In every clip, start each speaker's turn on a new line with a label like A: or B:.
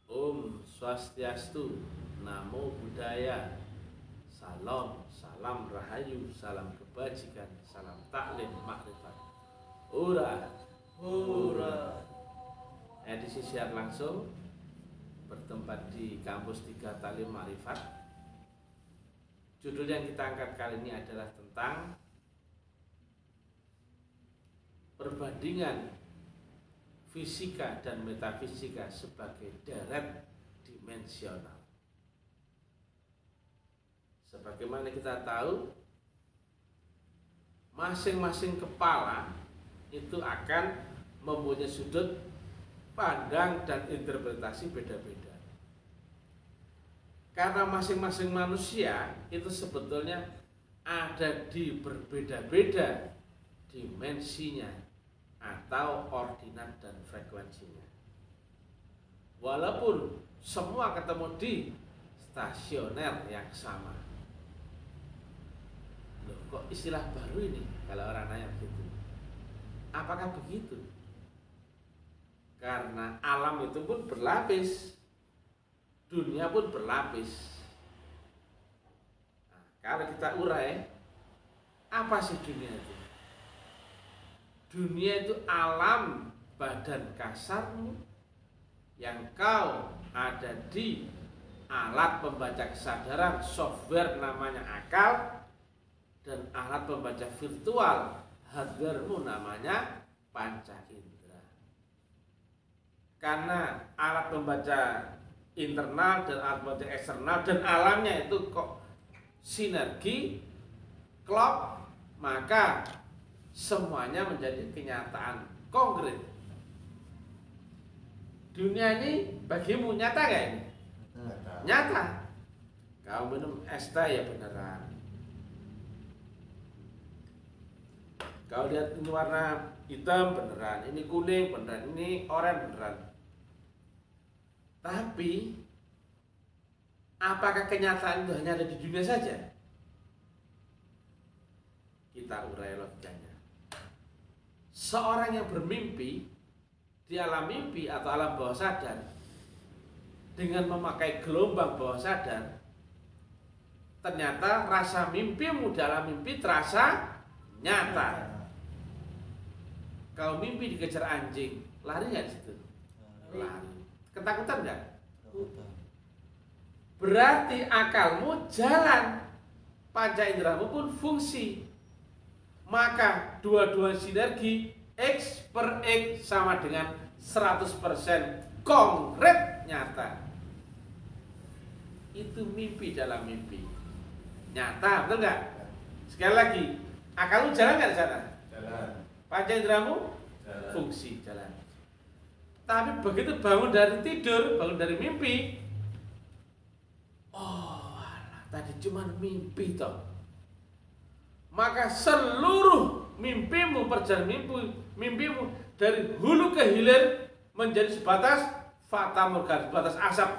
A: Om Swastiastu, Namo Buddhaya, Salam, salam rahayu, salam kebajikan, salam taklim makrifat. Ura, ura. Edisi siar langsung bertempat di kampus 3 Taklim Makrifat. Judul yang kita angkat kali ini adalah tentang perbandingan fisika dan metafisika sebagai deret dimensional. Sebagaimana kita tahu, masing-masing kepala itu akan mempunyai sudut pandang dan interpretasi beda-beda. Karena masing-masing manusia itu sebetulnya ada di berbeda-beda dimensinya atau ordinat dan frekuensinya. Walaupun semua ketemu di stasioner yang sama. Loh, kok istilah baru ini kalau orang nanya begitu? Apakah begitu? Karena alam itu pun berlapis, dunia pun berlapis. Nah, kalau kita urai, apa sih dunia itu? Dunia itu alam badan kasarmu yang kau ada di alat pembaca kesadaran, software namanya akal, dan alat pembaca virtual, hardwaremu namanya panca indera. Karena alat pembaca internal dan alat pembaca eksternal dan alamnya itu kok sinergi, klop, maka semuanya menjadi kenyataan konkret. Dunia ini bagimu nyata gak ini? Nyata. Kau minum es teh ya beneran. Kau lihat ini warna hitam beneran, ini kuning beneran, ini oranye beneran. Tapi apakah kenyataan itu hanya ada di dunia saja? Kita urai logikanya. Seorang yang bermimpi di alam mimpi atau alam bawah sadar dengan memakai gelombang bawah sadar, ternyata rasa mimpimu dalam mimpi terasa nyata. Kalau mimpi dikejar anjing, lari nggak di situ? Lari. Ketakutan nggak? Berarti akalmu jalan, panca inderamu pun fungsi. Maka dua-dua sinergi X per X sama dengan 100% konkret nyata. Itu mimpi dalam mimpi. Nyata, betul nggak? Sekali lagi, akalmu jalan nggak di sana? Jalan. Panca inderamu fungsi jalan. Tapi begitu bangun dari tidur, bangun dari mimpi, oh alah, tadi cuma mimpi toh. Maka seluruh mimpimu, perjalanan mimpimu dari hulu ke hilir menjadi sebatas fata morgana, sebatas asap.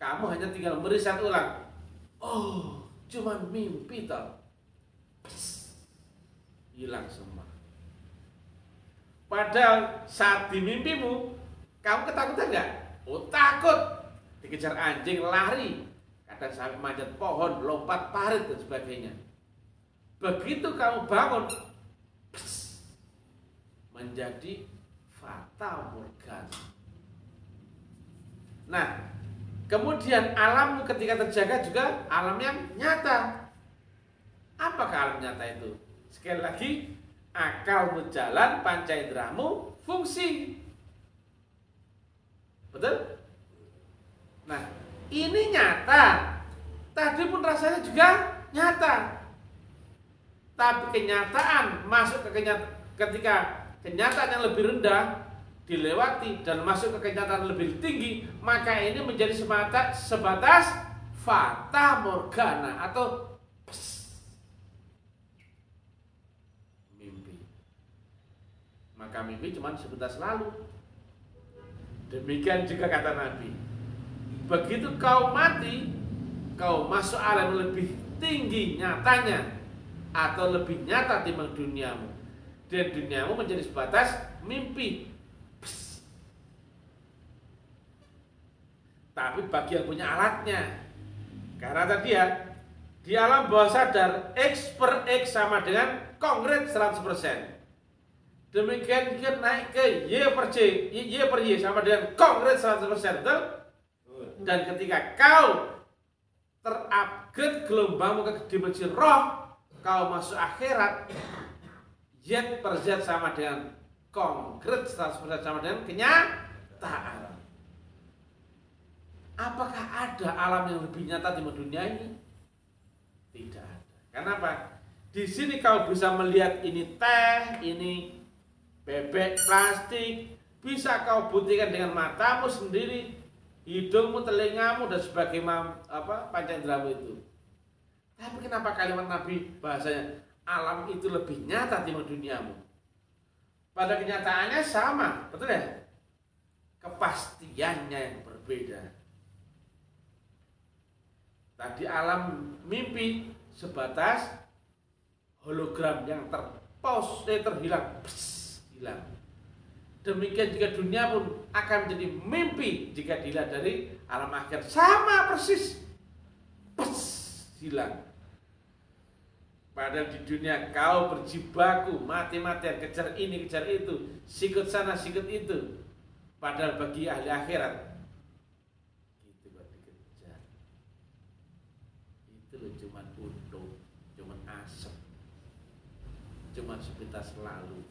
A: Kamu hanya tinggal meriset ulang. Oh, cuma mimpi toh. Hilang semua. Padahal saat di mimpimu, kamu ketakutan nggak? Oh, takut. Dikejar anjing, lari. Kadang sampai manjat pohon, lompat parit dan sebagainya. Begitu kamu bangun, menjadi fata morgana. Nah, kemudian alammu ketika terjaga juga alam yang nyata. Apakah alam nyata itu? Sekali lagi, akalmu jalan, panca inderamu fungsi. Betul? Nah, ini nyata. Tadi pun rasanya juga nyata. Tapi kenyataan masuk ke ketika kenyataan yang lebih rendah dilewati dan masuk ke kenyataan lebih tinggi, maka ini menjadi sebatas fata morgana atau mimpi. Maka mimpi cuma sebentar lalu. Demikian juga kata Nabi. Begitu kau mati, kau masuk alam lebih tinggi nyatanya, atau lebih nyata timbang duniamu, dan duniamu menjadi sebatas mimpi. Psst. Tapi bagi yang punya alatnya, karena tadi ya, di alam bawah sadar X per X sama dengan konkret 100%. Demikian jika naik ke Y per Y sama dengan konkret 100%, betul? Dan ketika kau terupgrade gelombangmu ke dimensi roh, kau masuk akhirat, Z per Z sama dengan konkret 100% sama dengan kenyataan. Apakah ada alam yang lebih nyata di dunia ini? Tidak ada. Kenapa? Di sini kau bisa melihat ini teh, ini bebek plastik, bisa kau buktikan dengan matamu sendiri, hidungmu, telingamu, dan sebagai panca inderamu itu. Tapi kenapa kalimat Nabi bahasanya alam itu lebih nyata timbang duniamu? Pada kenyataannya sama, betul ya? Kepastiannya yang berbeda. Tadi alam mimpi sebatas hologram yang terhilang, hilang. Demikian juga dunia pun akan menjadi mimpi jika dilihat dari alam akhir, sama persis, hilang. Padahal di dunia kau berjibaku, mati-matian, kejar ini, kejar itu, sikut sana, sikut itu. Padahal bagi ahli akhirat, itu kok dikejar. Itu loh cuman untung, cuman asap, cuman sepintas lalu.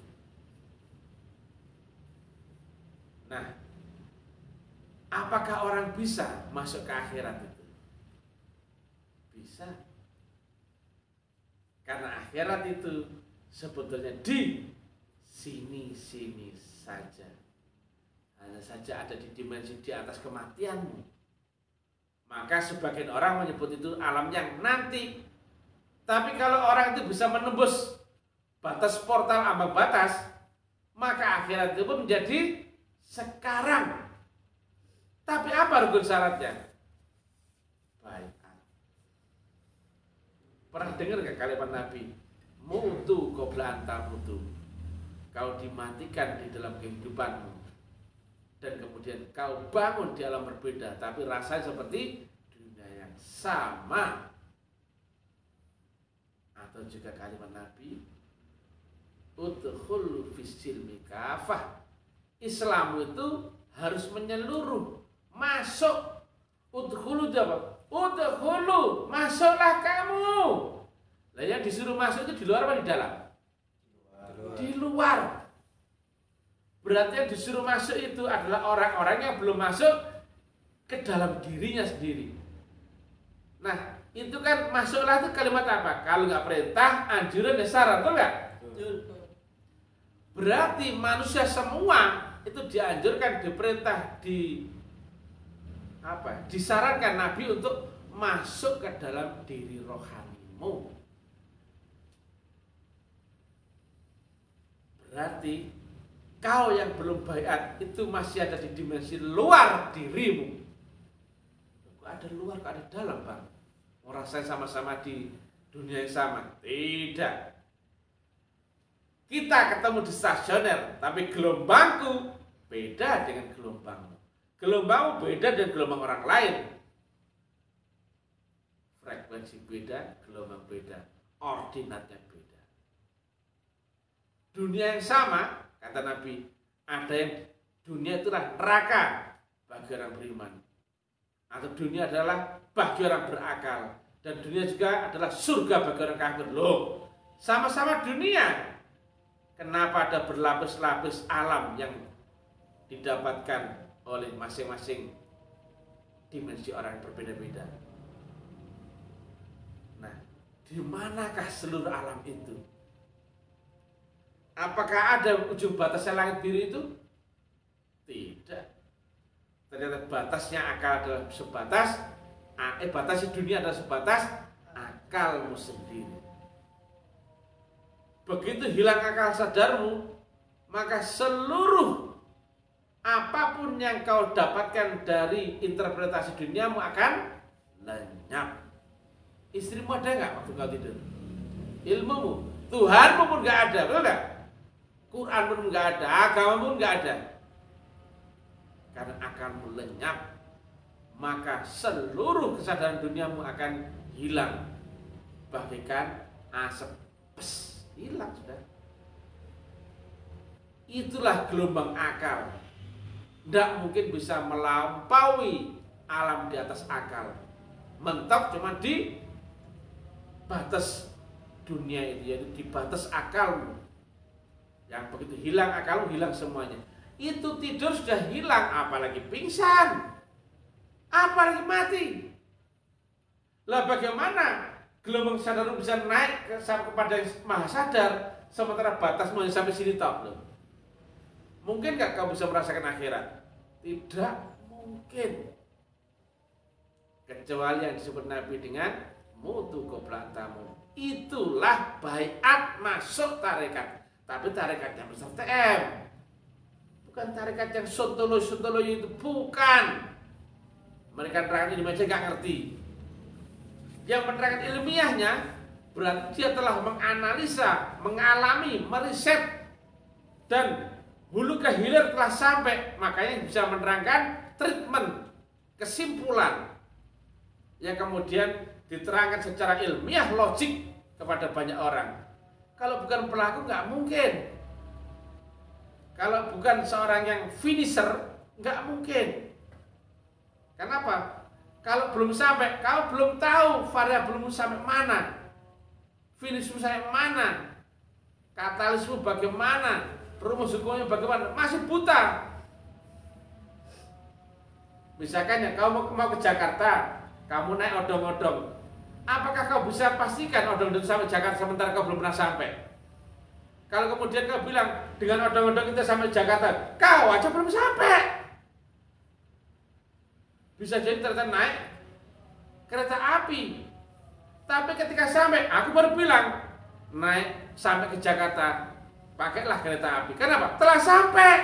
A: Nah, apakah orang bisa masuk ke akhirat itu? Bisa. Karena akhirat itu sebetulnya di sini-sini saja. Hanya saja ada di dimensi di atas kematianmu. Maka sebagian orang menyebut itu alam yang nanti. Tapi kalau orang itu bisa menembus batas portal ambang batas, maka akhirat itu pun menjadi sekarang. Tapi apa rukun syaratnya? Baik. Pernah dengar gak kalimat Nabi? Mutu qabla an tamutu. Kau dimatikan di dalam kehidupanmu, dan kemudian kau bangun di alam berbeda, tapi rasanya seperti dunia yang sama. Atau juga kalimat Nabi, udkhulu fis silmi kafah. Islam itu harus menyeluruh, masuk. Udkhulu jawab, udkhulu, masuklah kamu. Lah yang disuruh masuk itu di luar apa di dalam? Di luar. Berarti yang disuruh masuk itu adalah orang-orang yang belum masuk ke dalam dirinya sendiri. Nah, itu kan masuklah itu kalimat apa? Kalau nggak perintah, anjuran, syarat, betul nggak? Berarti manusia semua itu dianjurkan, diperintah, disarankan Nabi untuk masuk ke dalam diri rohanimu. Berarti kau yang belum baiat itu masih ada di dimensi luar dirimu. Kok ada luar, kok ada dalam, Bang? Mau rasain sama-sama di dunia yang sama? Tidak. Kita ketemu di stasioner, tapi gelombangku beda dengan gelombangmu. Gelombangmu beda dengan gelombang orang lain. Frekuensi beda, gelombang beda, ordinatnya beda. Dunia yang sama, kata Nabi, ada yang dunia itulah neraka bagi orang beriman, atau dunia adalah bagi orang berakal, dan dunia juga adalah surga bagi orang kafir. Loh, sama-sama dunia. Kenapa ada berlapis-lapis alam yang didapatkan oleh masing-masing dimensi orang yang berbeda-beda? Nah, di manakah seluruh alam itu? Apakah ada ujung batasnya langit biru itu? Tidak. Ternyata batasnya akal adalah sebatas, batasnya dunia adalah sebatas akalmu sendiri. Begitu hilang akal sadarmu, maka seluruh apapun yang kau dapatkan dari interpretasi duniamu akan lenyap. Istrimu ada nggak waktu kau tidur? ilmumu. Tuhanmu pun nggak ada, betul nggak? Quran pun nggak ada, agama pun nggak ada. Karena akalmu lenyap, maka seluruh kesadaran duniamu akan hilang, bagaikan asap. Hilang sudah. Itulah gelombang akal. Tidak mungkin bisa melampaui alam di atas akal. Mentok cuma di batas dunia itu, yaitu di batas akalmu. Yang begitu hilang akalmu, hilang semuanya. Itu tidur sudah hilang, apalagi pingsan, apalagi mati. Lah bagaimana gelombang sadar bisa naik kepada yang maha sadar, sementara batasmu hanya sampai sini tok loh. Mungkin gak kau bisa merasakan akhirat? Tidak mungkin. Kecuali yang disebut Nabi dengan mutu qoblantamu. Itulah baiat masuk tarekat. Tapi tarekat yang besar TM. Bukan tarekat yang sontolo itu, bukan. Mereka terangkan ini aja gak ngerti. Yang menerangkan ilmiahnya berarti dia telah menganalisa, mengalami, meriset, dan hulu ke hilir telah sampai. Makanya bisa menerangkan treatment, kesimpulan yang kemudian diterangkan secara ilmiah, logik kepada banyak orang. Kalau bukan pelaku nggak mungkin. Kalau bukan seorang yang finisher nggak mungkin. Kenapa? Kalau belum sampai, kau belum tahu variabelmu sampai mana, finishmu sampai mana, katalismu bagaimana, rumus hukumnya bagaimana, masih buta. Misalkan ya, kau mau ke Jakarta, kamu naik odong-odong, apakah kau bisa pastikan odong-odong sampai Jakarta sementara kau belum pernah sampai? Kalau kemudian kau bilang dengan odong-odong kita sampai Jakarta, kau aja belum sampai. Bisa jadi ternyata naik kereta api, tapi ketika sampai, aku baru bilang naik sampai ke Jakarta, pakailah kereta api. Kenapa? Telah sampai.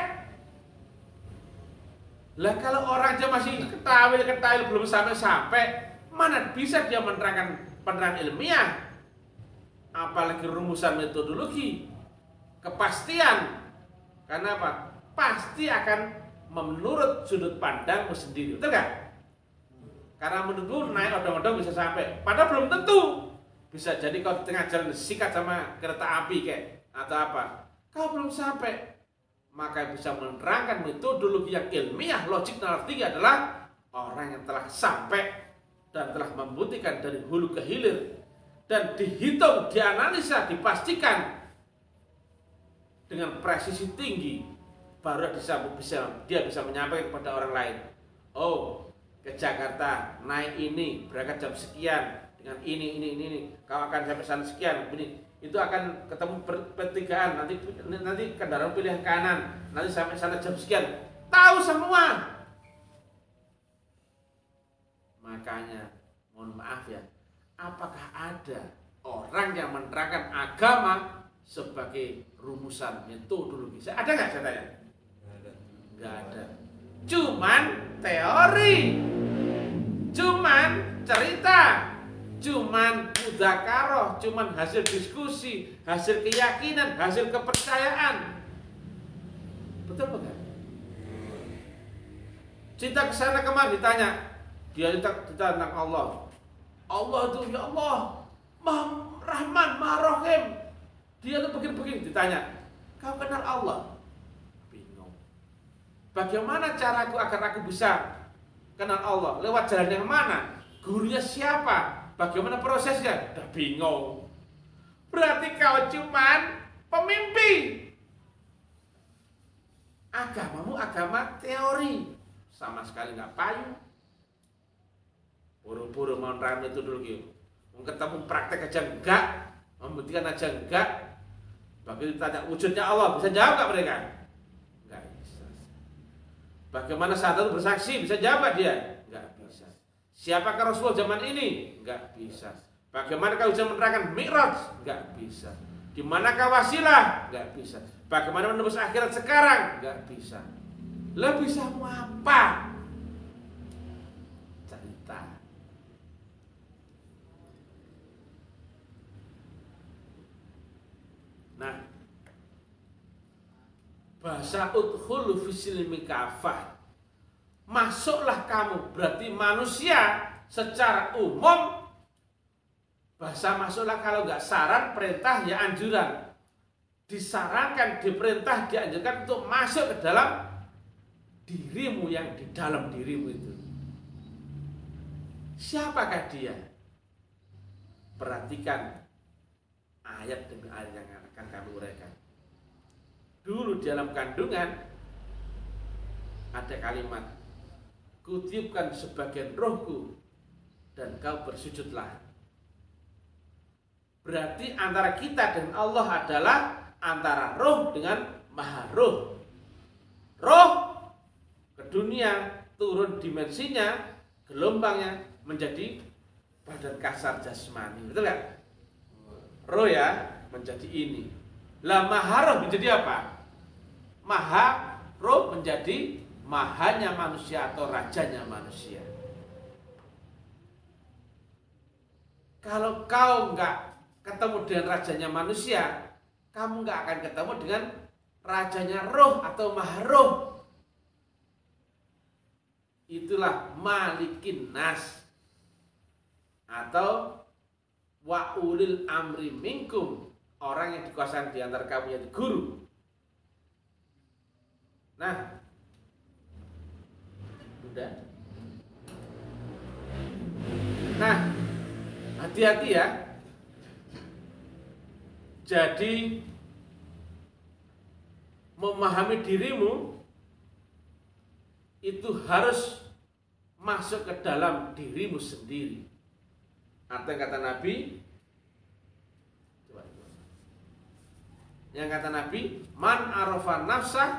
A: Lah kalau orang aja masih ketawil belum sampai, mana bisa dia menerangkan penerangan ilmiah, apalagi rumusan metodologi, kepastian. Karena apa? Pasti akan menurut sudut pandangmu sendiri, betul gak? Karena menurutmu naik odong-odong bisa sampai, padahal belum tentu. Bisa jadi kau di tengah jalan disikat sama kereta api kayak atau apa, kau belum sampai. Maka bisa menerangkan metodologi yang ilmiah, logik nalar tinggi adalah orang yang telah sampai dan telah membuktikan dari hulu ke hilir dan dihitung, dianalisa, dipastikan dengan presisi tinggi, baru dia bisa menyampaikan kepada orang lain. Oh, ke Jakarta naik ini, berangkat jam sekian dengan ini, kau akan sampai sana sekian, ini itu akan ketemu pertigaan, nanti kendaraan pilihan kanan, nanti sampai sana jam sekian, tahu semua. Makanya mohon maaf ya, apakah ada orang yang menerangkan agama sebagai rumusan metodologi? Ada nggak saya tanya? Nggak ada. Cuman teori, cuman cerita, cuman mudzakarah, cuman hasil diskusi, hasil keyakinan, hasil kepercayaan. Betul bukan? Cinta kesana kemari ditanya, dia cerita tentang Allah. Allah itu ya Allah, Maha Rahman, Maha Rahim. Dia tuh begini-begini, ditanya, kau kenal Allah? Bagaimana caraku agar aku bisa kenal Allah? Lewat jalan yang mana? Gurunya siapa? Bagaimana prosesnya? Udah bingung. Berarti kau cuman pemimpi. Agamamu agama teori, sama sekali nggak payu. Buru-buru mau nerangin metodologi, mau ketemu praktek aja enggak, membuktikan aja enggak. Begitu ditanya wujudnya Allah, bisa jawab nggak mereka? Bagaimana saat itu bersaksi, bisa jawab dia? Enggak bisa. Siapakah Rasulullah zaman ini? Enggak bisa. Bagaimana kau bisa menerangkan Mi'raj? Enggak bisa. Di manakah wasilah? Enggak bisa. Bagaimana menembus akhirat sekarang? Enggak bisa. Lah bisa mau apa? Cerita. Nah, bahasa udkhulu fisilmi kafah, masuklah kamu, berarti manusia secara umum. Bahasa masuklah kalau nggak saran, perintah ya anjuran. Disarankan, diperintah, dianjurkan untuk masuk ke dalam dirimu yang di dalam dirimu itu. Siapakah dia? Perhatikan ayat demi ayat yang akan kami uraikan. Dulu di dalam kandungan ada kalimat, kutiupkan sebagian rohku dan kau bersujudlah. Berarti antara kita dan Allah adalah antara roh dengan maha roh. Roh ke dunia, turun dimensinya, gelombangnya menjadi badan kasar jasmani. Betul gak? Roh ya menjadi ini. Lah maha roh menjadi apa? Maha roh menjadi mahanya manusia atau rajanya manusia. Kalau kau nggak ketemu dengan rajanya manusia, kamu nggak akan ketemu dengan rajanya roh atau maha roh. Itulah malikin nas atau wa ulil amri minkum, orang yang dikuasai di antara kamu yaitu guru. Nah, udah. Nah, hati-hati ya. Jadi memahami dirimu itu harus masuk ke dalam dirimu sendiri. Atau yang kata Nabi, yang kata Nabi, man arafa nafsah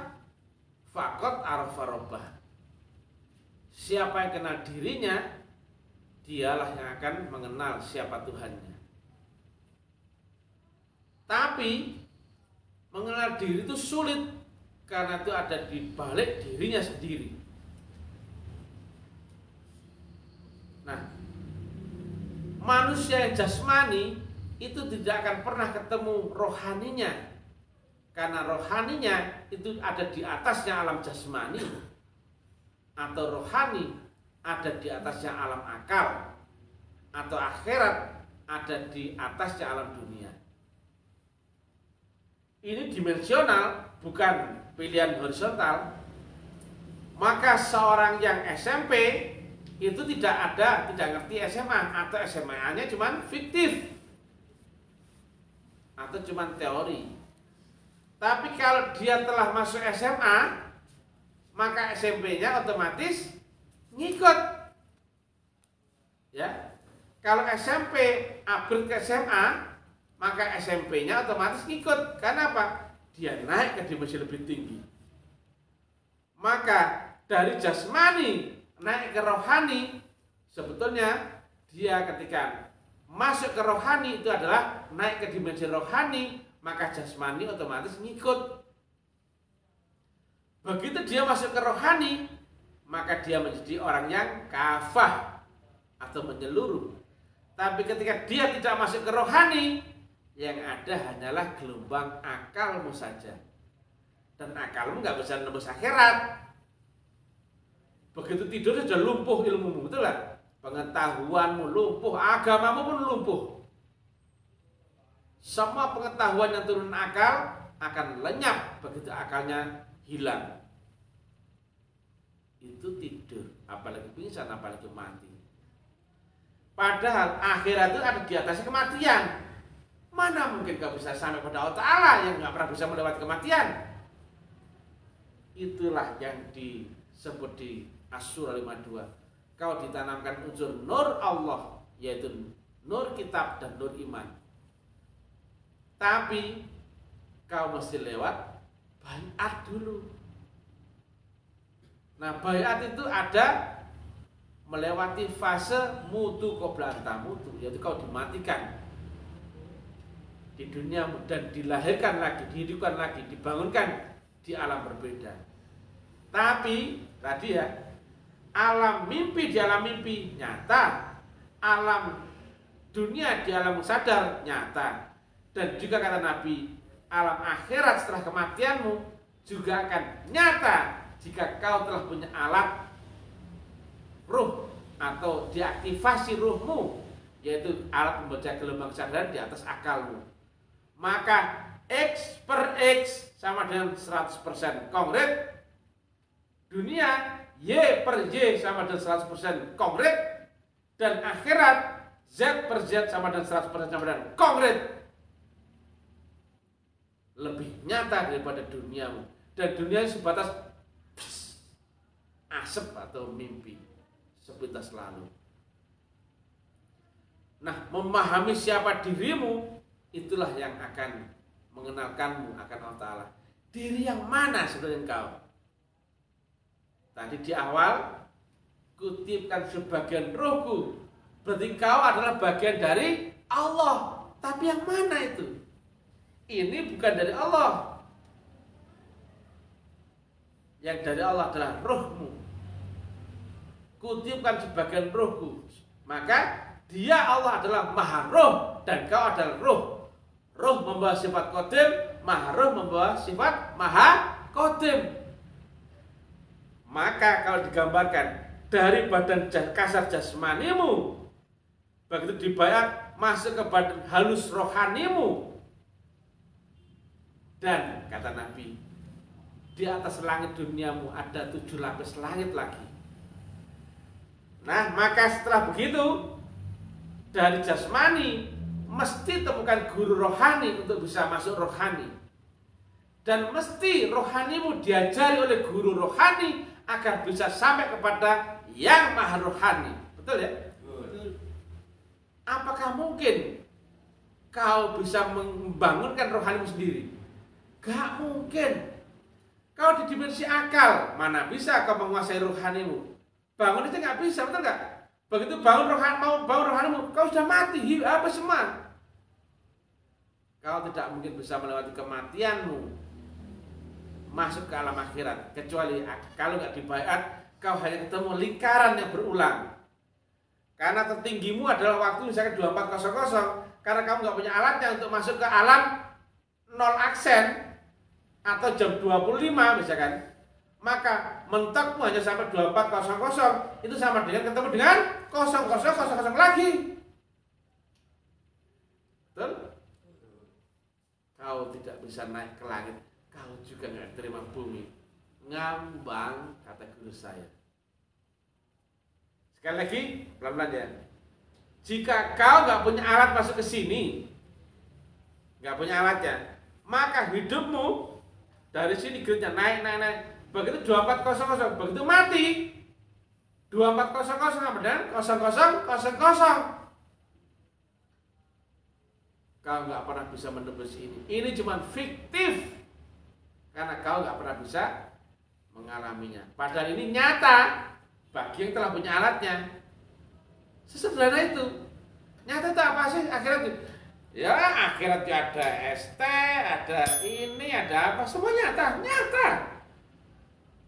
A: faqad arafa rabbah. Siapa yang kenal dirinya, dialah yang akan mengenal siapa Tuhannya. Tapi mengenal diri itu sulit karena itu ada di balik dirinya sendiri. Nah, manusia yang jasmani itu tidak akan pernah ketemu rohaninya, karena rohaninya itu ada di atasnya alam jasmani, atau rohani ada di atasnya alam akal, atau akhirat ada di atasnya alam dunia. Ini dimensional, bukan pilihan horizontal. Maka seorang yang SMP itu tidak ngerti SMA, atau SMA-nya cuma fiktif atau cuma teori. Tapi kalau dia telah masuk SMA, maka SMP-nya otomatis ngikut. Ya. Kalau SMP upgrade ke SMA, maka SMP-nya otomatis ngikut. Karena apa? Dia naik ke dimensi lebih tinggi. Maka dari jasmani naik ke rohani, sebetulnya dia ketika masuk ke rohani itu adalah naik ke dimensi rohani, maka jasmani otomatis ngikut. Begitu dia masuk ke rohani, maka dia menjadi orang yang kafah atau menyeluruh. Tapi ketika dia tidak masuk ke rohani, yang ada hanyalah gelombang akalmu saja. Dan akalmu nggak bisa nembus akhirat. Begitu tidur sudah lumpuh ilmumu, betul lah. Pengetahuanmu lumpuh, agamamu pun lumpuh. Semua pengetahuan yang turun akal akan lenyap begitu akalnya hilang. Itu tidur, apalagi pingsan, apalagi mati. Padahal akhirat itu ada di atasnya kematian. Mana mungkin kau bisa sampai pada Allah Ta'ala yang nggak pernah bisa melewati kematian. Itulah yang disebut di As-Surah 52. Kau ditanamkan unsur nur Allah, yaitu nur kitab dan nur iman. Tapi kau mesti lewat baiat dulu. Nah, baiat itu ada melewati fase mutu qabla tamutu, yaitu kau dimatikan di dunia dan dilahirkan lagi, dihidupkan lagi, dibangunkan di alam berbeda. Tapi tadi ya, alam mimpi di alam mimpi nyata, alam dunia di alam sadar nyata. Dan juga kata Nabi, alam akhirat setelah kematianmu juga akan nyata jika kau telah punya alat ruh atau diaktifasi ruhmu, yaitu alat membaca gelombang kesadaran di atas akalmu. Maka X per X sama dengan 100% konkret. Dunia Y per Y sama dengan 100% konkret. Dan akhirat Z per Z sama dengan 100% sama dengan konkret. Lebih nyata daripada duniamu. Dan dunia sebatas asap atau mimpi sepintas lalu. Nah, memahami siapa dirimu, itulah yang akan mengenalkanmu akan Allah Ta'ala. Diri yang mana sebenarnya engkau? Tadi di awal, kutipkan sebagian rohku. Berarti engkau adalah bagian dari Allah. Tapi yang mana itu? Ini bukan dari Allah. Yang dari Allah adalah rohmu. Kutipkan sebagian rohku. Maka dia Allah adalah maha roh dan kau adalah roh. Roh membawa sifat qadim, maha roh membawa sifat maha qadim. Maka kalau digambarkan dari badan kasar jasmanimu, begitu dibayar masuk ke badan halus rohanimu. Dan kata Nabi, di atas langit duniamu ada 7 lapis langit lagi. Nah, maka setelah begitu, dari jasmani mesti temukan guru rohani untuk bisa masuk rohani. Dan mesti rohanimu diajari oleh guru rohani agar bisa sampai kepada yang maha rohani. Betul ya? Betul. Apakah mungkin kau bisa membangunkan rohanimu sendiri? Gak mungkin. Kau di dimensi akal, mana bisa kau menguasai rohanimu? Bangun aja nggak bisa, betul nggak? Begitu bangun rohani, mau bangun rohanimu, kau sudah mati, apa semua? Kau tidak mungkin bisa melewati kematianmu masuk ke alam akhirat, kecuali kalau nggak dibaiat, kau hanya ketemu lingkaran yang berulang. Karena tertinggimu adalah waktu misalkan 2400, karena kamu nggak punya alatnya untuk masuk ke alam 0 aksen atau jam 25 misalkan. Maka mentokmu hanya sampai 2400, itu sama dengan ketemu dengan 0000 lagi. Betul? Kau tidak bisa naik ke langit, kau juga nggak terima bumi. Ngambang, kata guru saya. Sekali lagi, pelan-pelan ya. Jika kau nggak punya alat masuk ke sini, nggak punya alatnya, maka hidupmu dari sini gridnya naik. Begitu 2400, begitu mati 2400 sama dengan 0000. Kau nggak pernah bisa menembus ini. Ini cuma fiktif karena kau nggak pernah bisa mengalaminya. Padahal ini nyata bagi yang telah punya alatnya. Sesederhana itu. Nyata itu apa sih akhirat itu? Ya akhirat ada ST, ada ini, ada apa, semua nyata.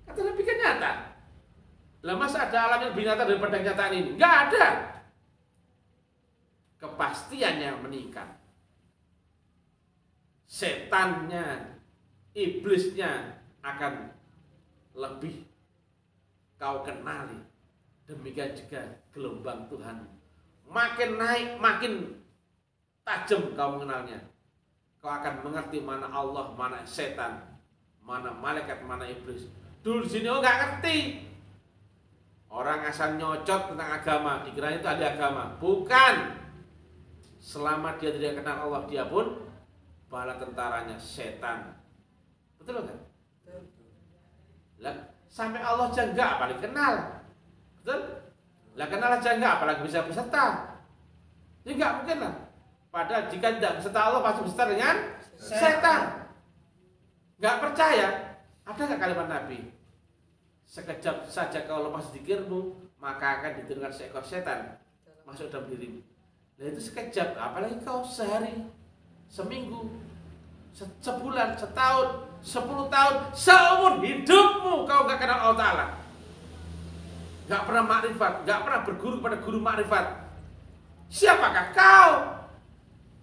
A: Kata Nabi kan nyata. Lah masa ada alam yang lebih nyata daripada kenyataan ini? Enggak ada. Kepastiannya meningkat. Setannya, iblisnya akan lebih kau kenali. Demikian juga gelombang Tuhan. Makin naik, makin tajam kau mengenalnya. Kau akan mengerti mana Allah, mana setan, mana malaikat, mana iblis. Dulu di sini nggak ngerti. Orang asal nyocot tentang agama, dikira itu ahli agama. Bukan. Selama dia tidak kenal Allah, dia pun bala tentaranya setan. Betul kan? Lah, sampai Allah aja enggak apalagi kenal. Betul? Lah kenal aja enggak apalagi bisa berserta. Ini enggak mungkin lah. Padahal jika tidak berserta Allah pasti berserta dengan setan. Enggak percaya? Ada enggak kalimat Nabi? Sekejap saja kau lepas zikirmu, maka akan diturunkan seekor setan masuk dalam dirimu. Nah itu sekejap, apalagi kau sehari, seminggu, sebulan, setahun, 10 tahun, seumur hidupmu kau gak kenal Allah Ta'ala. Gak pernah makrifat, gak pernah berguru kepada guru makrifat. Siapakah kau?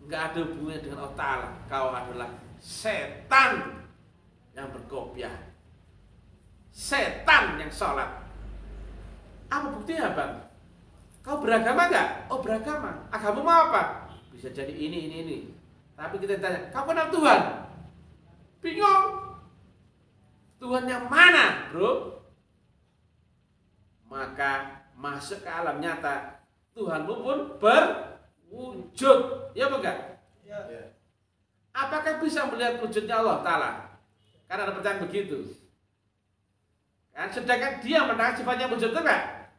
A: nggak ada hubungannya dengan Allah Ta'ala. Kau adalah setan yang berkopiah, setan yang sholat. Apa buktinya bang? Kau beragama nggak? Oh beragama. Agamamu apa? Bisa jadi ini. Tapi kita tanya, kau kenal Tuhan? Bingung. Tuhan yang mana, bro? Maka masuk ke alam nyata, Tuhanmu pun berwujud. Ya bukan? Ya. Apakah bisa melihat wujudnya Allah Ta'ala? Karena ada pertanyaan begitu. Kan sedangkan dia menahan sifatnya wujud itu enggak?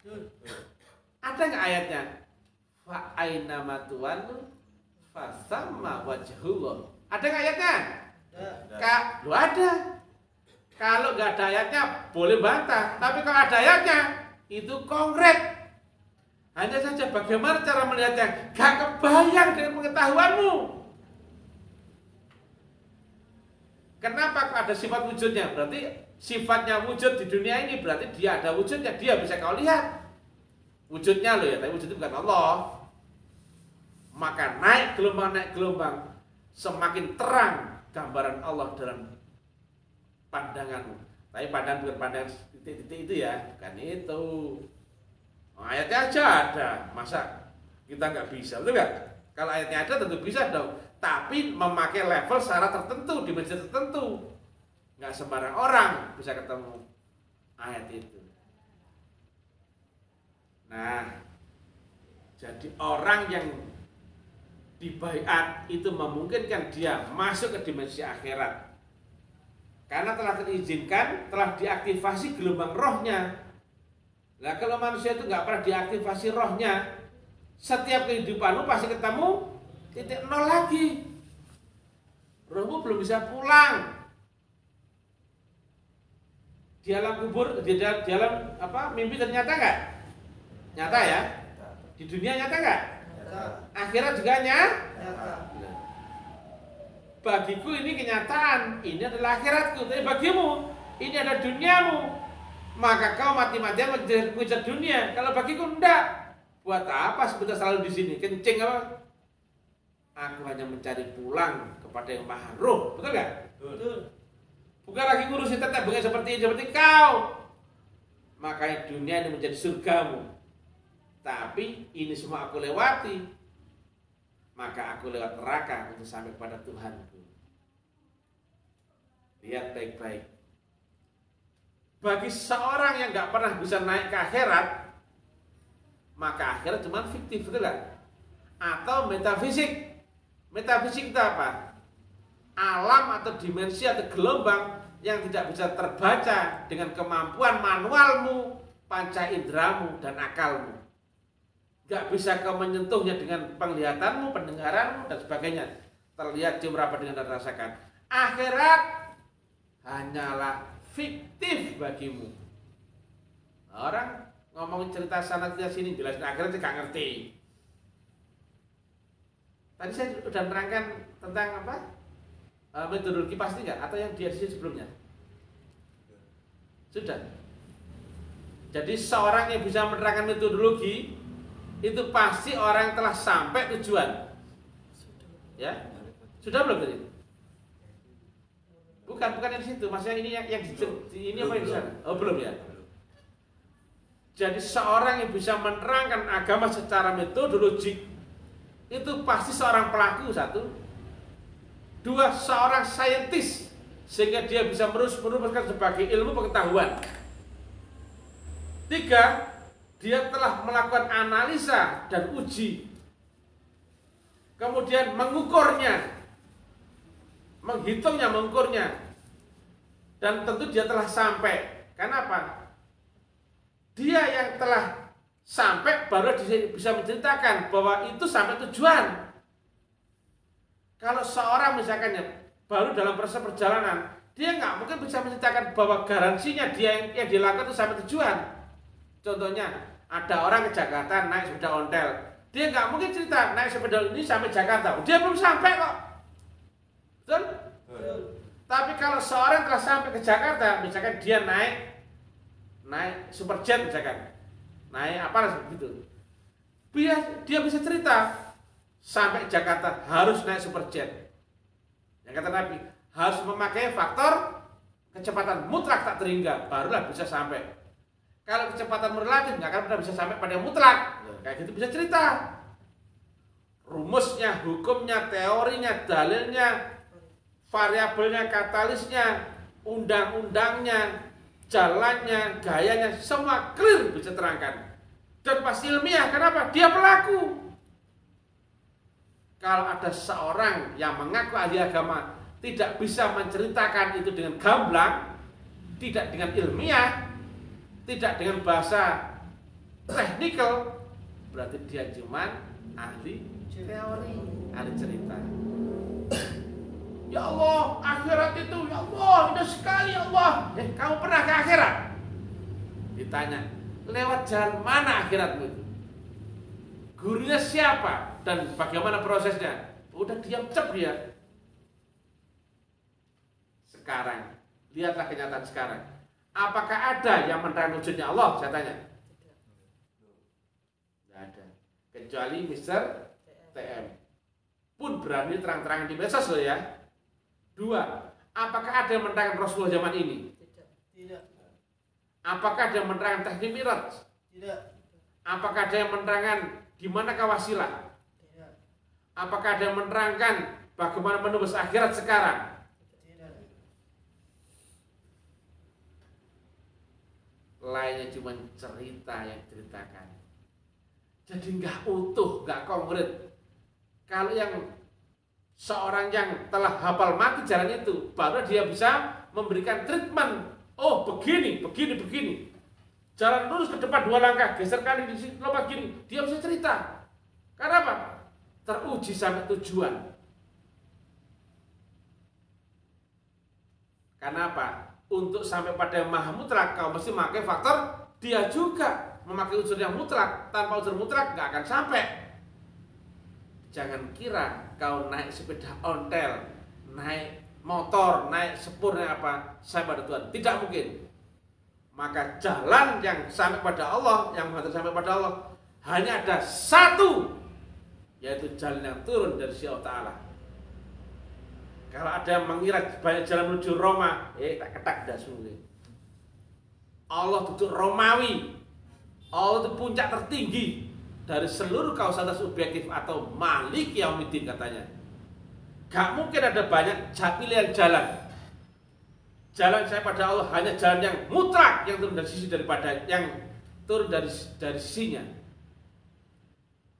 A: Ada nggak ayatnya? Fa aina matuwanu fasamma wajhullah. Ada nggak ayatnya? Lu ada. Kalau nggak ada ayatnya boleh bantah. Tapi kalau ada ayatnya itu konkret. Hanya saja bagaimana cara melihatnya? Gak kebayang dengan pengetahuanmu. Kenapa ada sifat wujudnya? Berarti sifatnya wujud di dunia ini berarti dia ada wujudnya, dia bisa kau lihat. Wujudnya loh ya, tapi wujudnya bukan Allah. Maka naik gelombang, semakin terang gambaran Allah dalam pandanganmu. Tapi pandangan bukan pandangan titik-titik itu ya, bukan itu. Ayatnya aja ada, masa kita nggak bisa, betul nggak? Kalau ayatnya ada tentu bisa dong. Tapi memakai level secara tertentu, dimensi tertentu. Nggak sembarang orang bisa ketemu ayat itu. Nah, jadi orang yang dibaiat itu memungkinkan dia masuk ke dimensi akhirat. Karena telah terizinkan, telah diaktifasi gelombang rohnya. Nah, kalau manusia itu nggak pernah diaktifasi rohnya, setiap kehidupanmu pasti ketemu titik nol lagi. Rohmu belum bisa pulang. Di alam kubur, di dalam mimpi ternyata nggak? Nyata ya? Di dunia nyata nggak? Akhirat juga nyata. Bagiku ini kenyataan, ini adalah akhiratku. Tapi bagimu, ini adalah duniamu. Maka kau mati-matian mengejar dunia. Kalau bagiku enggak. Buat apa sebetulnya selalu di sini? Kencing apa? Aku hanya mencari pulang kepada yang maha roh. Betul nggak? Betul. Bukan lagi ngurusin tetap bukan seperti kau. Makanya dunia ini menjadi surgamu. Tapi ini semua aku lewati. Maka aku lewat neraka untuk sampai kepada Tuhanku. Lihat baik-baik. Bagi seorang yang nggak pernah bisa naik ke akhirat, maka akhirat cuma fiktif, betul nggak? Atau metafisik. Metafisik itu apa? Alam atau dimensi atau gelombang yang tidak bisa terbaca dengan kemampuan manualmu, panca indramu, dan akalmu. Gak bisa kau menyentuhnya dengan penglihatanmu, pendengaranmu, dan sebagainya. Terlihat, cium, raba dengan dan rasakan. Akhirat hanyalah fiktif bagimu. Orang ngomongin cerita sana cerita sini, jelasin akhirat gak ngerti. Tadi saya sudah menerangkan tentang apa? Metodologi pasti nggak? Atau yang di sisi sebelumnya? Sudah. Jadi seorang yang bisa menerangkan metodologi itu pasti orang yang telah sampai tujuan. Ya? Sudah belum tadi? Bukan yang di situ. Maksudnya ini yang ini apa yang di sana? Oh belum ya. Jadi seorang yang bisa menerangkan agama secara metodologik itu pasti seorang pelaku, satu. Dua, seorang saintis sehingga dia bisa merumuskan sebagai ilmu pengetahuan. Tiga, dia telah melakukan analisa dan uji. Kemudian mengukurnya, menghitungnya, mengukurnya. Dan tentu dia telah sampai. Kenapa? Dia yang telah sampai baru bisa menceritakan bahwa itu sampai tujuan. Kalau seorang misalkan baru dalam proses perjalanan, dia nggak mungkin bisa menceritakan bahwa garansinya dia yang dilakukan itu sampai tujuan. Contohnya, ada orang ke Jakarta naik sepeda ontel, dia nggak mungkin cerita naik sepeda ini sampai Jakarta, dia belum sampai kok. Betul? Betul. Tapi kalau seorang telah sampai ke Jakarta, misalkan dia naik superjet misalkan, naik apa seperti itu, dia bisa cerita sampai Jakarta harus naik superjet. Yang kata Nabi, harus memakai faktor kecepatan mutlak tak terhingga, barulah bisa sampai. Kalau kecepatan relatif nggak akan pernah bisa sampai pada mutlak. Kayak gitu bisa cerita. Rumusnya, hukumnya, teorinya, dalilnya, variabelnya, katalisnya, undang-undangnya, jalannya, gayanya, semua clear bisa terangkan. Dan pasti ilmiah, kenapa? Dia pelaku. Kalau ada seorang yang mengaku ahli agama tidak bisa menceritakan itu dengan gamblang, tidak dengan ilmiah, tidak dengan bahasa teknikal, berarti dia cuma ahli teori, ahli cerita. Ya Allah, akhirat itu, ya Allah, indah sekali ya Allah. Kamu pernah ke akhirat? Ditanya, lewat jalan mana akhiratmu itu? Gurunya siapa? Dan bagaimana prosesnya? Udah diam cep dia. Sekarang, lihatlah kenyataan sekarang. Apakah ada yang menerang wujudnya Allah? Saya tanya. Tidak ada. Kecuali Mr. TM. Pun berani terang-terangan di medsos loh ya. Dua, apakah ada yang menerangkan Rasulullah zaman ini?
B: Tidak.
A: Apakah ada yang menerangkan teknik Mi'raj?
B: Tidak.
A: Apakah ada yang menerangkan di manakah wasilah?
B: Tidak.
A: Apakah ada yang menerangkan bagaimana menembus akhirat sekarang?
B: Tidak.
A: Lainnya cuma cerita yang ceritakan. Jadi nggak utuh, nggak konkret. Kalau yang seorang yang telah hafal mati jalan itu, baru dia bisa memberikan treatment. Oh begini, begini, begini. Jalan lurus ke depan 2 langkah, geser kali di sini, lompat gini. Dia bisa cerita. Karena apa? Teruji sampai tujuan. Karena apa? Untuk sampai pada yang maha mutlak, kau mesti memakai faktor dia juga. Memakai unsur yang mutlak. Tanpa unsur mutlak nggak akan sampai. Jangan kira kau naik sepeda ontel, naik motor, naik sepur, naik apa, sampai pada Tuhan. Tidak mungkin. Maka jalan yang sampai pada Allah, yang mengantar sampai pada Allah, hanya ada satu, yaitu jalan yang turun dari si Allah Ta'ala. Kalau ada yang mengira banyak jalan menuju Roma, tak ketak dah sungguh. Allah duduk Romawi. Allah itu puncak tertinggi dari seluruh kausalitas subjektif atau Malik Yaumiddin katanya. Gak mungkin ada banyak pilihan jalan. Jalan saya pada Allah hanya jalan yang mutlak, yang turun dari sisi daripada yang turun dari sisinya.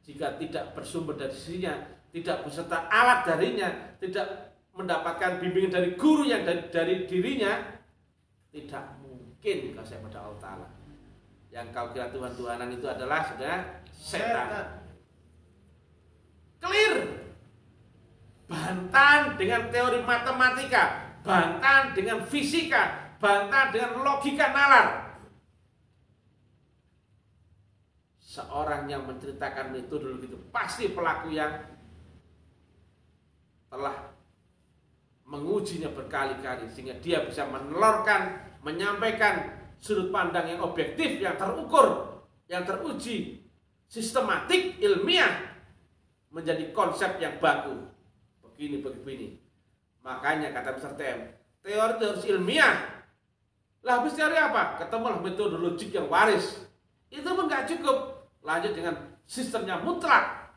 A: Jika tidak bersumber dari sisinya, tidak beserta alat darinya, tidak mendapatkan bimbingan dari guru yang dari dirinya, tidak mungkin kalau saya pada Allah Ta'ala. Yang kau kira Tuhan-Tuhanan itu adalah sudah setan. Clear. Bantahan dengan teori matematika, bantahan dengan fisika, bantahan dengan logika nalar. Seorang yang menceritakan itu dulu gitu pasti pelaku yang telah mengujinya berkali-kali sehingga dia bisa menelurkan, menyampaikan sudut pandang yang objektif, yang terukur, yang teruji, sistematik, ilmiah menjadi konsep yang baku. Begini. Makanya kata Mr. TM, teori itu harus ilmiah. Lah habis teori apa? Ketemulah metode logik yang waris. Itu pun nggak cukup. Lanjut dengan sistemnya mutlak,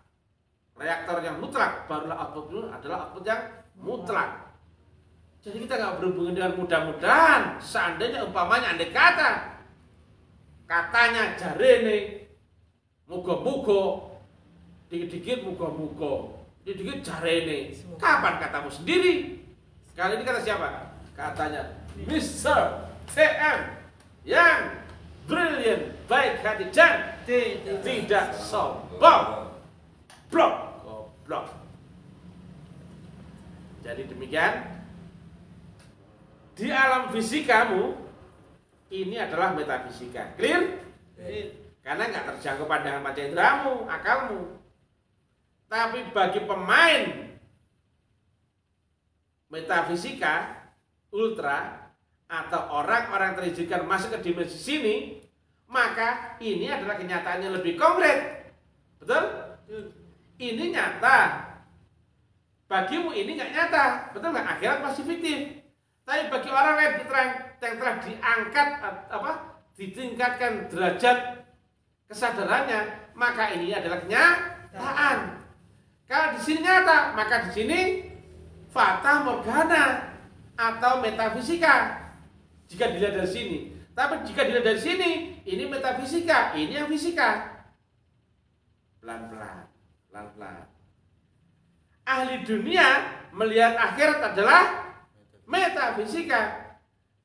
A: reaktor yang mutlak, barulah output itu adalah output yang mutlak. Jadi kita nggak berhubungan dengan mudah-mudahan. Seandainya umpamanya andai kata katanya jarene mugo-mugo, dikit-dikit mugo-mugo, dikit-dikit jarene. Kapan katamu sendiri? Kali ini kata siapa? Katanya Mr. TM yang brilliant, baik hati dan tidak sombong. Blok. Jadi demikian. Di alam fisikamu ini adalah metafisika. Clear? Karena nggak terjangkau pandangan panca inderamu, akalmu. Tapi bagi pemain metafisika ultra atau orang-orang terizinkan masuk ke dimensi sini, maka ini adalah kenyataan yang lebih konkret. Betul? ini nyata. Bagimu ini nggak nyata, betul nggak? Akhirat masih fiktif. Tapi bagi orang yang telah diangkat ditingkatkan derajat kesadarannya, maka ini adalah kenyataan. Kalau di sini nyata, maka di sini fata morgana atau metafisika. Jika dilihat dari sini, tapi jika dilihat dari sini, ini metafisika, ini yang fisika. Pelan-pelan, pelan-pelan. Ahli dunia melihat akhirat adalah metafisika.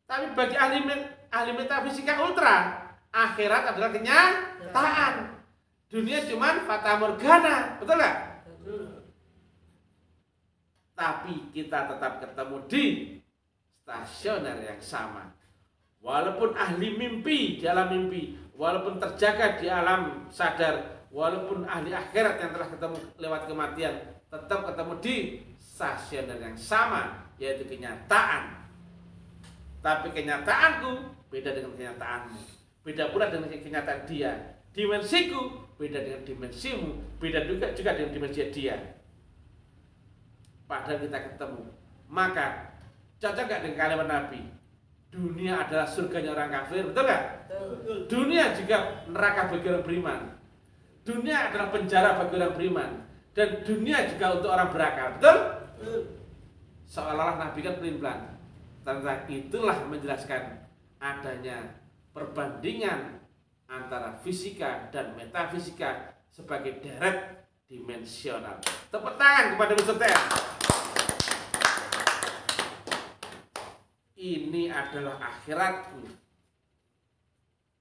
A: Tapi bagi ahli metafisika ultra, akhirat adalah kenyataan. Dunia cuma fata morgana, betul nggak? Tapi kita tetap ketemu di stasioner yang sama. Walaupun ahli mimpi di alam mimpi, walaupun terjaga di alam sadar, walaupun ahli akhirat yang telah ketemu lewat kematian, tetap ketemu di stasioner yang sama, yaitu kenyataan. Tapi kenyataanku beda dengan kenyataanmu, beda pula dengan kenyataan dia. Dimensiku beda dengan dimensimu, beda juga dengan dimensi dia. Padahal kita ketemu. Maka cocok gak dengan kalimat Nabi? Dunia adalah surganya orang kafir, betul gak? Dunia juga neraka bagi orang beriman. Dunia adalah penjara bagi orang beriman. Dan dunia juga untuk orang berakal, betul? Seolah-olah Nabi kan pelin-pelan. Tentang itulah menjelaskan adanya perbandingan antara fisika dan metafisika sebagai deret dimensional. Tepuk tangan kepada Mr. T. Ini adalah akhiratku.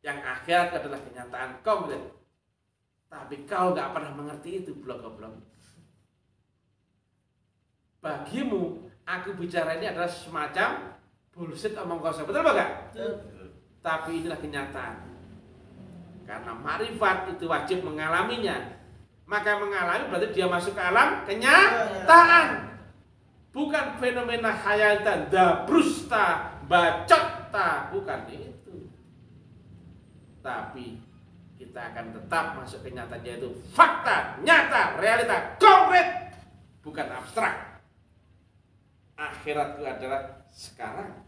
A: Yang akhirat adalah kenyataan konkret. Tapi kau gak pernah mengerti itu, blok-blok. Bagimu, aku bicara ini adalah semacam bullshit omong kosong. Betul gak? Tapi inilah kenyataan. Karena makrifat itu wajib mengalaminya. Maka mengalami berarti dia masuk ke alam kenyataan. Bukan fenomena khayal dabrusta, bacota, bukan itu. Tapi kita akan tetap masuk kenyataan, yaitu fakta, nyata, realita, konkret, bukan abstrak. Akhiratku adalah sekarang.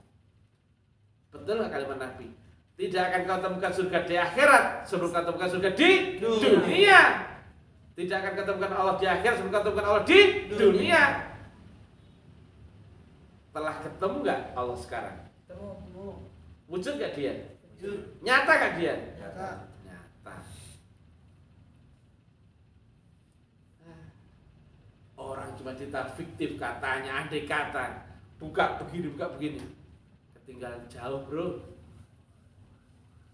A: Betul nggak kalimat Nabi? Tidak akan kau temukan surga di akhirat sebelum kau temukan surga di dunia. Tidak akan kau temukan Allah di akhirat sebelum kau temukan Allah di dunia. Telah ketemu nggak Allah sekarang?
B: Ketemu.
A: Wujud nggak dia?
B: Wujud.
A: Nyata nggak dia?
B: Nyata.
A: Nyata. Orang cuma cerita fiktif katanya, andai kata, buka begini, ketinggalan jauh bro.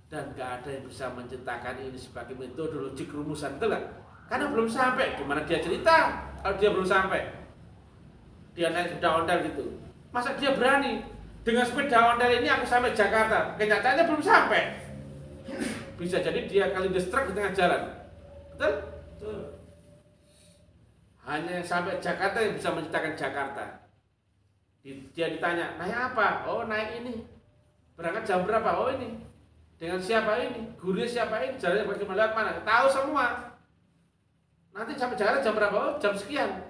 A: Dan gak ada yang bisa menciptakan ini sebagai metodologi rumusan, betul gak? Karena belum sampai. Gimana dia cerita kalau dia belum sampai? Dia naik sepeda ondel gitu. Masa dia berani dengan sepeda ondel ini aku sampai Jakarta? Kenyataannya belum sampai. Bisa jadi dia kali distruk di tengah jalan. Betul?
B: Betul.
A: Hanya sampai Jakarta yang bisa menciptakan Jakarta. Dia ditanya, naik apa? Oh naik ini. Berangkat jam berapa? Oh ini. Dengan siapa ini? Gurunya siapa ini? Jalannya bagaimana? Lewat mana? Tahu semua. Nanti sampai Jakarta jam berapa? Oh jam sekian.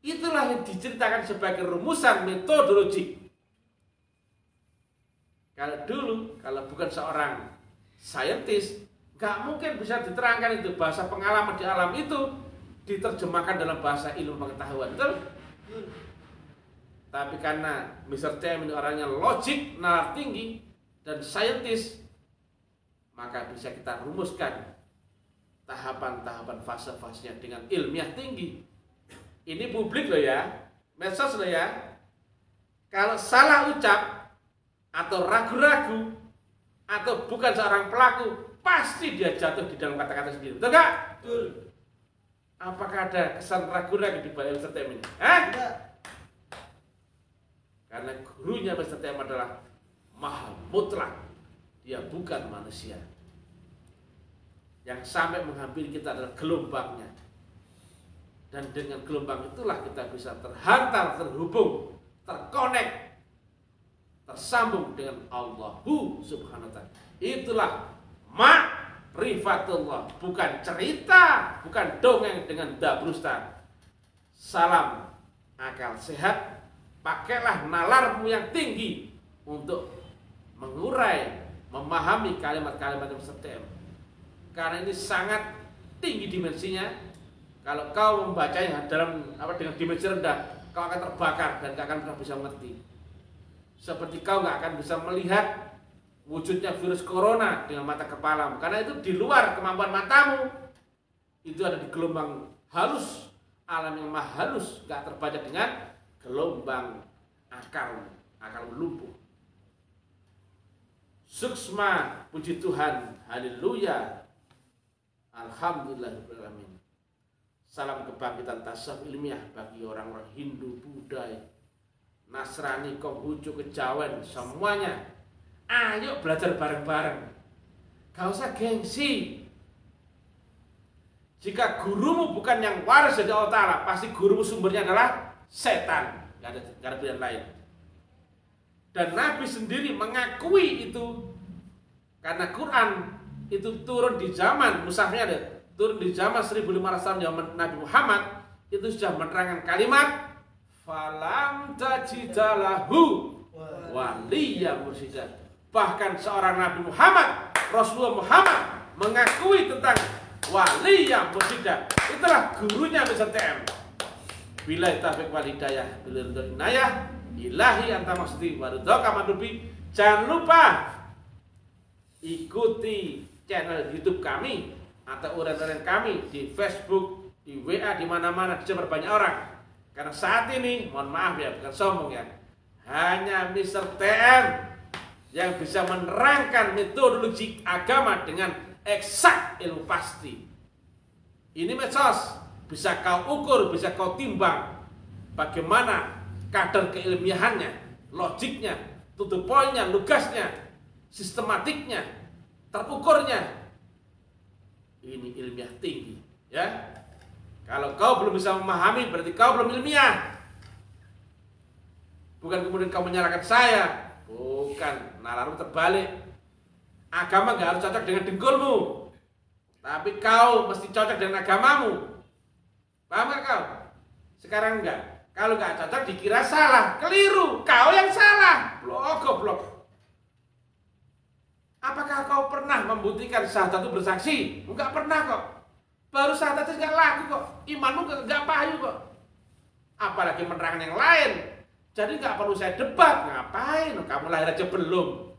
A: Itulah yang diceritakan sebagai rumusan metodologi. Kalau dulu, kalau bukan seorang saintis, gak mungkin bisa diterangkan itu. Bahasa pengalaman di alam itu diterjemahkan dalam bahasa ilmu pengetahuan, betul? Tapi karena Mr. T ini orangnya logik, nalar tinggi, dan saintis, maka bisa kita rumuskan tahapan-tahapan fase-fasenya dengan ilmiah tinggi. Ini publik loh ya, medsos loh ya. Kalau salah ucap atau ragu-ragu atau bukan seorang pelaku, pasti dia jatuh di dalam kata-kata sendiri, betul gak?
B: Betul.
A: Apakah ada kesan ragu-ragu di balik Mr. Tem ini? Hah?
B: Tidak.
A: Karena gurunya Mr. Tem adalah maha mutlak. Dia bukan manusia. Yang sampai menghampiri kita adalah gelombangnya. Dan dengan gelombang itulah kita bisa terhantar, terhubung, terkonek, tersambung dengan Allahu Subhanahu wa ta'ala. Itulah ma'rifatullah, bukan cerita, bukan dongeng dengan dabrusta. Salam akal sehat, pakailah nalarmu yang tinggi untuk mengurai, memahami kalimat-kalimat STM. Karena ini sangat tinggi dimensinya. Kalau kau membacanya dengan dimensi rendah, kau akan terbakar dan gak akan pernah bisa mengerti. Seperti kau gak akan bisa melihat wujudnya virus corona dengan mata kepalamu, karena itu di luar kemampuan matamu. Itu ada di gelombang halus, alam yang maha halus, gak terbaca dengan gelombang akal lumpuh. Suksma, puji Tuhan, haleluya, alhamdulillahirrahmanirrahim. Salam kebangkitan tasawuf ilmiah bagi orang-orang Hindu, Buddha, Nasrani, Konghucu, Kejawen, semuanya. Ayo belajar bareng-bareng. Gak usah gengsi. Jika gurumu bukan yang waris dari Allah Ta'ala, pasti gurumu sumbernya adalah setan. Gak ada pilihan lain. Dan Nabi sendiri mengakui itu. Karena Quran itu turun di zaman, mushafnya ada, turun di zaman 1500 tahun zaman Nabi Muhammad, itu sudah menerangkan kalimat falam tajidalahu waliya mursyida. Bahkan seorang Nabi Muhammad, Rasulullah Muhammad, mengakui tentang waliya mursyida. Itulah gurunya Mr. TM. Bila taufiq wal hidayah, bila ridho inayah, ilahi anta maksudi waridho kamadubi. Jangan lupa ikuti channel YouTube kami atau urat-urat kami di Facebook, di WA, di mana-mana, disebar banyak orang. Karena saat ini, mohon maaf ya, bukan sombong ya, hanya Mr. TM yang bisa menerangkan metodologi agama dengan eksak ilmu pasti. Ini medsos, bisa kau ukur, bisa kau timbang bagaimana kadar keilmiahannya, logiknya, to the point-nya, lugasnya, sistematiknya, terukurnya. Ini ilmiah tinggi, ya. Kalau kau belum bisa memahami, berarti kau belum ilmiah. Bukan kemudian kau menyalahkan saya. Bukan, nalarmu terbalik. Agama gak harus cocok dengan dengkulmu, tapi kau mesti cocok dengan agamamu. Paham gak kau? Sekarang enggak. Kalau gak cocok dikira salah, keliru. Kau yang salah. Goblok. Apakah kau pernah membuktikan syahadat itu bersaksi? Enggak pernah kok. Baru syahadat itu enggak laku kok. Imanmu enggak payu kok. Apalagi menerangkan yang lain. Jadi enggak perlu saya debat. Ngapain? Kamu lahir aja belum.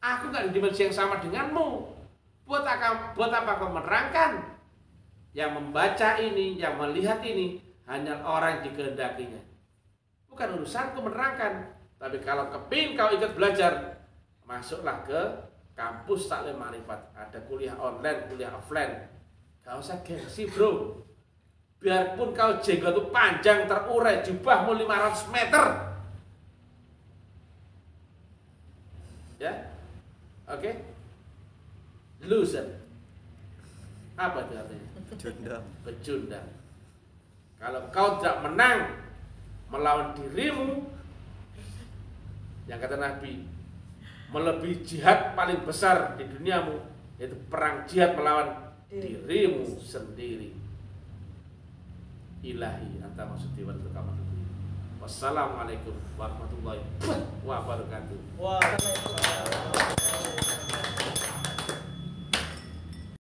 A: Aku enggak di dimensi yang sama denganmu. Buat apa kau menerangkan? Yang membaca ini, yang melihat ini hanya orang yang dikehendakinya. Bukan urusanku menerangkan. Tapi kalau kepingin kau ikut belajar, masuklah ke kampus Taklim Ma'rifat. Ada kuliah online, kuliah offline. Gak usah gengsi bro. Biarpun kau jenggot itu panjang terurai, jubahmu 500 meter. Ya, oke. Loser. Apa itu artinya? Pecundang. Kalau kau tidak menang melawan dirimu, yang kata Nabi, melebihi jihad paling besar di duniamu, yaitu perang jihad melawan dirimu sendiri. Ilahi anta maksudi wa tukamatubi. Wassalamualaikum warahmatullahi wabarakatuh.